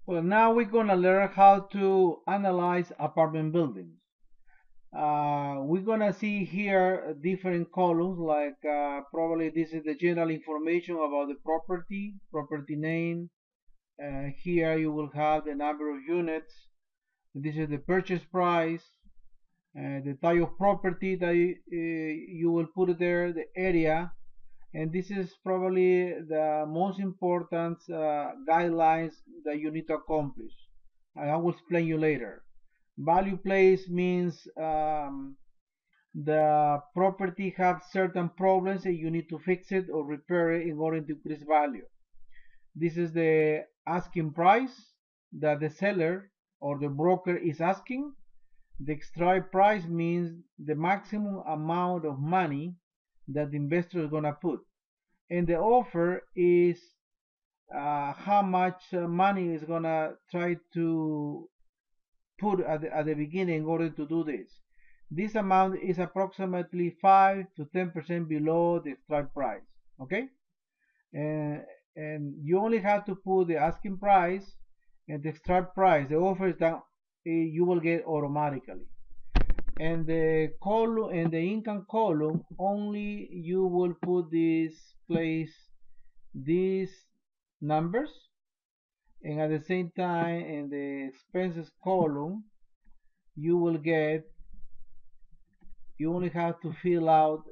Well, now we're gonna learn how to analyze apartment buildings. We're gonna see here different columns, like probably this is the general information about the property, property name. Here you will have the number of units. This is the purchase price, the type of property that you will put there, the area, and this is probably the most important guidelines that you need to accomplish. I will explain you later. Value place means the property have certain problems and you need to fix it or repair it in order to increase value. This is the asking price that the seller or the broker is asking. The strike price means the maximum amount of money that the investor is going to put. And the offer is how much money is going to try to put at the beginning in order to do this. This amount is approximately 5 to 10% below the strike price. Okay? And, and you only have to put the asking price and the strike price. The offer is done, you will get automatically. And the column and the income column, only you will put this place these numbers, and at the same time in the expenses column you will get, you only have to fill out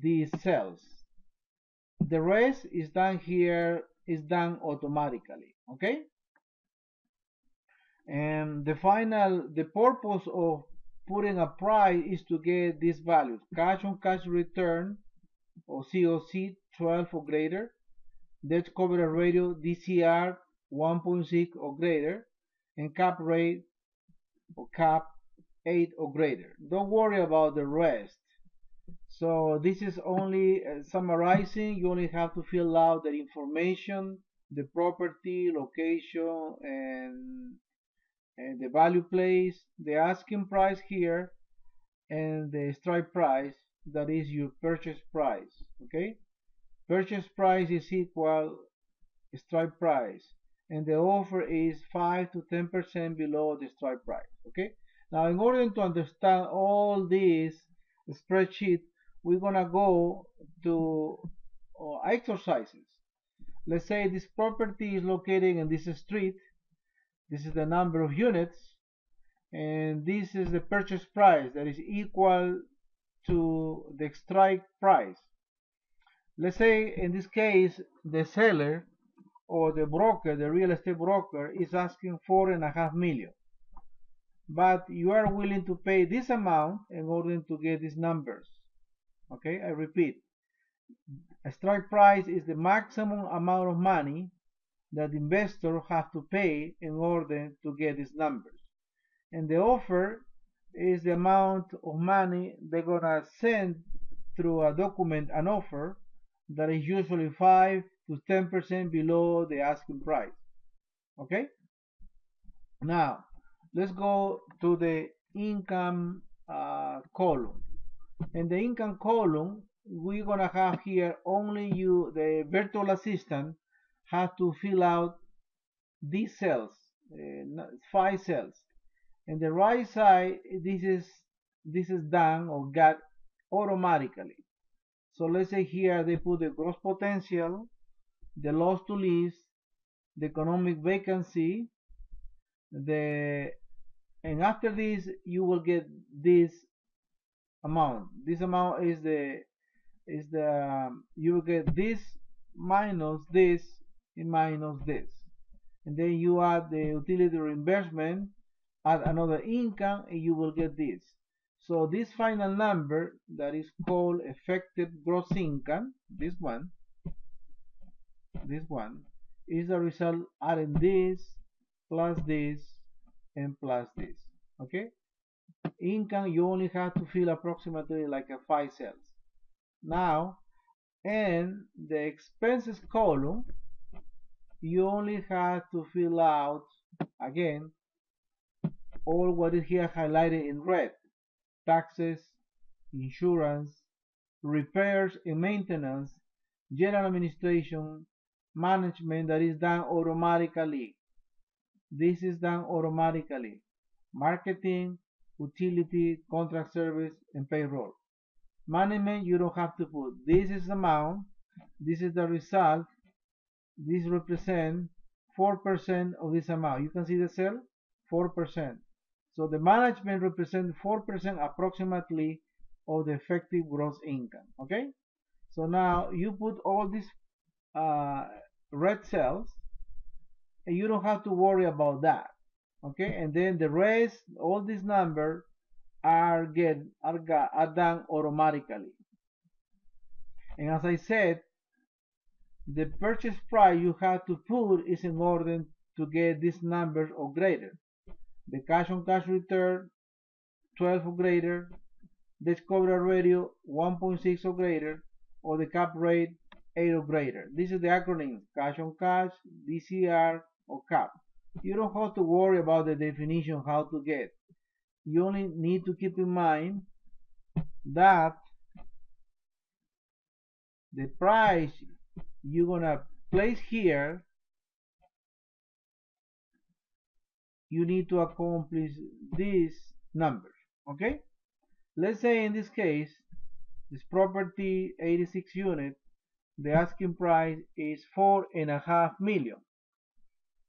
these cells. The rest is done here, is done automatically. Okay, and the purpose of putting a price is to get these values: cash on cash return or COC 12 or greater, debt coverage ratio DCR 1.6 or greater, and cap rate or cap 8 or greater. Don't worry about the rest. So this is only summarizing. You only have to fill out the information, the property, location, and the value place, the asking price here, and the strike price, that is your purchase price. Okay, purchase price is equal strike price, and the offer is 5 to 10% below the strike price. Okay, now in order to understand all these spreadsheet, we're gonna go to exercises. Let's say this property is located in this street. This is the number of units, and this is the purchase price that is equal to the strike price. Let's say in this case the seller or the broker, the real estate broker, is asking 4.5 million, but you are willing to pay this amount in order to get these numbers. Okay, I repeat, a strike price is the maximum amount of money that the investor have to pay in order to get these numbers, and the offer is the amount of money they're gonna send through a document, an offer that is usually 5 to 10% below the asking price. Okay, now let's go to the income column. In the income column, we're gonna have here only you, the virtual assistant, have to fill out these cells, 5 cells. In the right side, this is done or got automatically. So let's say here they put the gross potential, the loss to lease, the economic vacancy, the and after this you will get this amount. This amount is the you will get this minus this and minus this, and then you add the utility reimbursement, add another income, and you will get this. So this final number that is called effective gross income, this one is the result adding this plus this and plus this. Okay, income you only have to fill approximately like a 5 cells. Now in the expenses column you only have to fill out again all what is here highlighted in red: taxes, insurance, repairs and maintenance, general administration, management, that is done automatically. This is done automatically. Marketing, utility, contract service, and payroll. Management, you don't have to put. This is the amount. This is the result. This represents 4% of this amount. You can see the cell? 4%. So the management represents 4% approximately of the effective gross income. Okay? So now you put all these red cells, and you don't have to worry about that. Okay? And then the rest, all these numbers are done automatically. And as I said, the purchase price you have to put is in order to get these numbers or greater. The cash on cash return 12 or greater, debt coverage ratio 1.6 or greater, or the cap rate 8 or greater. This is the acronym: cash on cash, DCR, or cap. You don't have to worry about the definition how to get. You only need to keep in mind that the price you're gonna place here, you need to accomplish these numbers. Okay? Let's say in this case, this property 86 unit, the asking price is 4.5 million.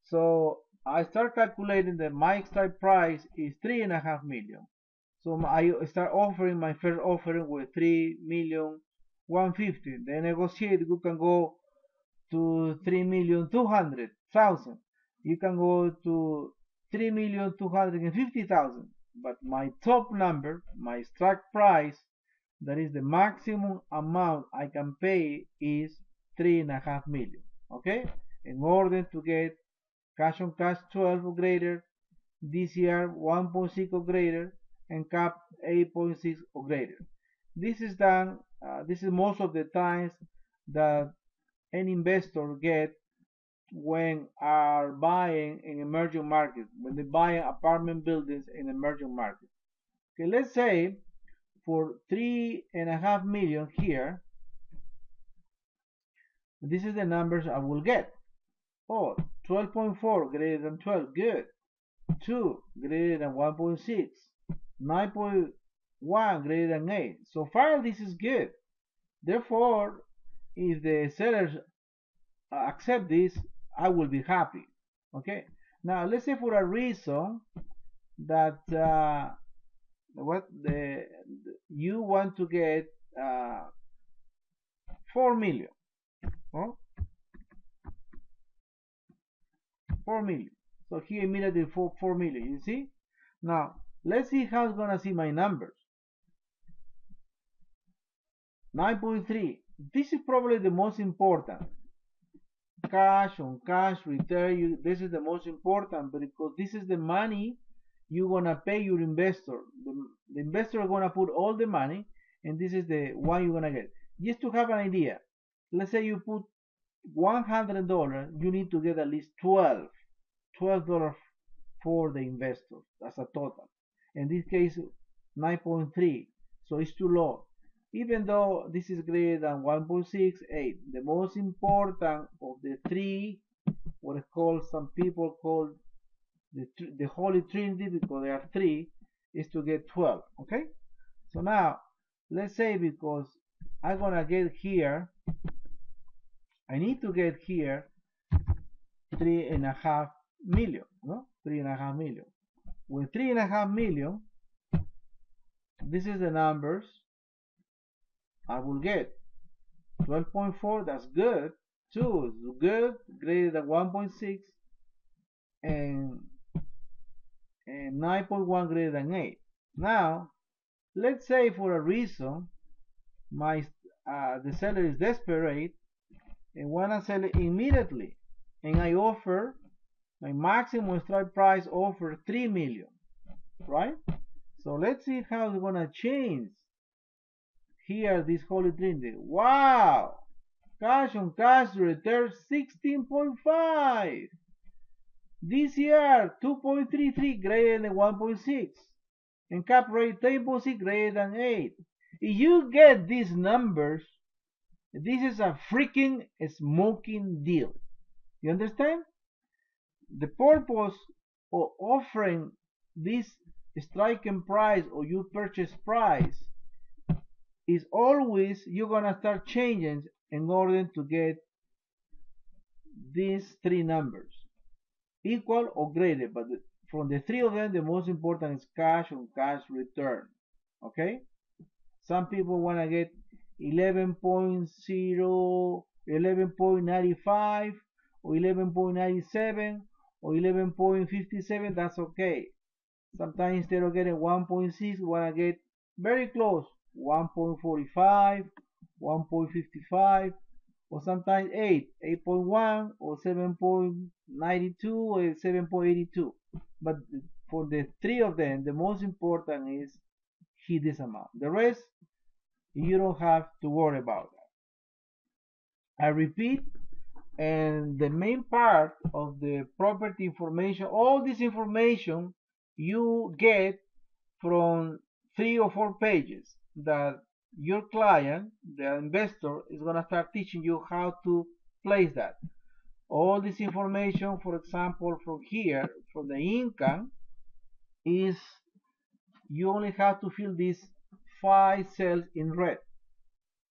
So I start calculating that my strike price is 3.5 million. So I start offering my first offering with 3,150,000. Then negotiate. You can go to 3,200,000. You can go to 3,250,000. But my top number, my strike price, that is the maximum amount I can pay, is 3.5 million. Okay? In order to get cash on cash 12 or greater, DCR 1.6 or greater, and cap 8.6 or greater. This is done. This is most of the times that an investor get when are buying in emerging markets, when they buy apartment buildings in emerging markets. Okay, let's say for 3.5 million here, this is the numbers I will get. Oh, 12.4 greater than 12, good. 2 greater than 1.6, 9.1 greater than 8. So far this is good. Therefore, if the sellers accept this, I will be happy. Okay. Now let's say for a reason that you want to get 4 million. Oh? 4 million. So here immediately 4 million. You see? Now let's see how it's gonna see my numbers. 9.3. This is probably the most important. Cash on cash return. This is the most important because this is the money you're gonna pay your investor. The investor is gonna put all the money, and this is the one you're gonna get. Just to have an idea, let's say you put $100, you need to get at least $12 for the investor as a total. In this case, 9.3, so it's too low. Even though this is greater than 1.68, the most important of the three, what is called, some people call the Holy Trinity, because there are three, is to get 12. Okay? So now, let's say because I'm gonna get here, I need to get here 3.5 million, no? 3.5 million. With 3.5 million, this is the numbers I will get. 12.4, that's good. 2 is good, greater than 1.6, and 9.1 greater than 8. Now, let's say for a reason, the seller is desperate and wanna sell it immediately, and I offer my maximum strike price offer 3 million, right? So let's see how it's gonna change here, this Holy Trinity. Wow! Cash on cash return 16.5. DCR 2.33 greater than 1.6. And cap rate 10.6 greater than 8. If you get these numbers, this is a freaking smoking deal. You understand? The purpose of offering this striking price or your purchase price is always you're gonna start changing in order to get these three numbers, equal or greater, but from the three of them, the most important is cash on cash return. Okay? Some people want to get 11.0, 11.95, or 11.97, or 11.57. That's okay. Sometimes instead of getting 1.6, we want to get very close, 1.45, 1.55, or sometimes 8, 8.1, or 7.92, or 7.82. But for the three of them, the most important is hit this amount. The rest, you don't have to worry about that. I repeat, and the main part of the property information, all this information you get from 3 or 4 pages that your client, the investor, is going to start teaching you how to place that. All this information, for example, from here, from the income, is you only have to fill these 5 cells in red.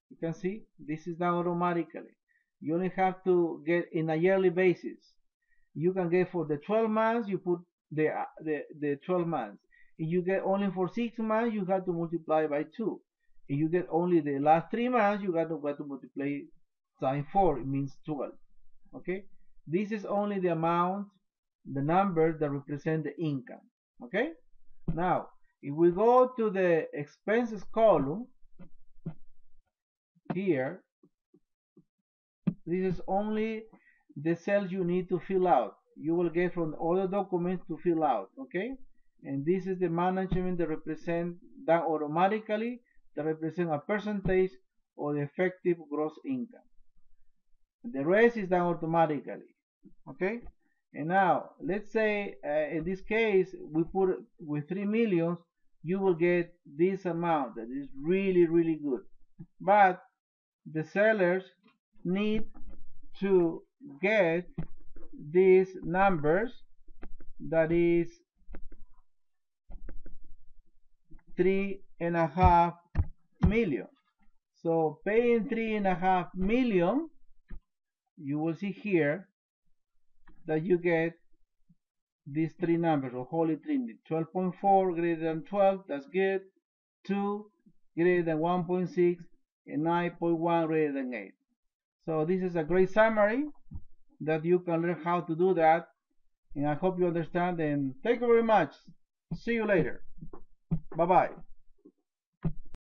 You can see this is done automatically. You only have to get in a yearly basis. You can get for the 12 months, you put the 12 months. If you get only for 6 months, you have to multiply by 2. If you get only the last 3 months, you got to multiply times 4. It means 12. Okay? This is only the amount, the numbers that represent the income. Okay? Now, if we go to the expenses column, here, this is only the cells you need to fill out. You will get from all the documents to fill out, okay? And this is the management that represent that automatically, that represent a percentage of the effective gross income. The rest is done automatically, okay? And now, let's say in this case, we put with 3 million, you will get this amount that is really, really good. But the sellers need to get these numbers, that is 3.5 million. So paying 3.5 million, you will see here that you get these three numbers of Holy Trinity. 12.4 greater than 12, that's good. 2 greater than 1.6, and 9.1 greater than 8. So this is a great summary that you can learn how to do that, and I hope you understand, and thank you very much. See you later. Bye bye.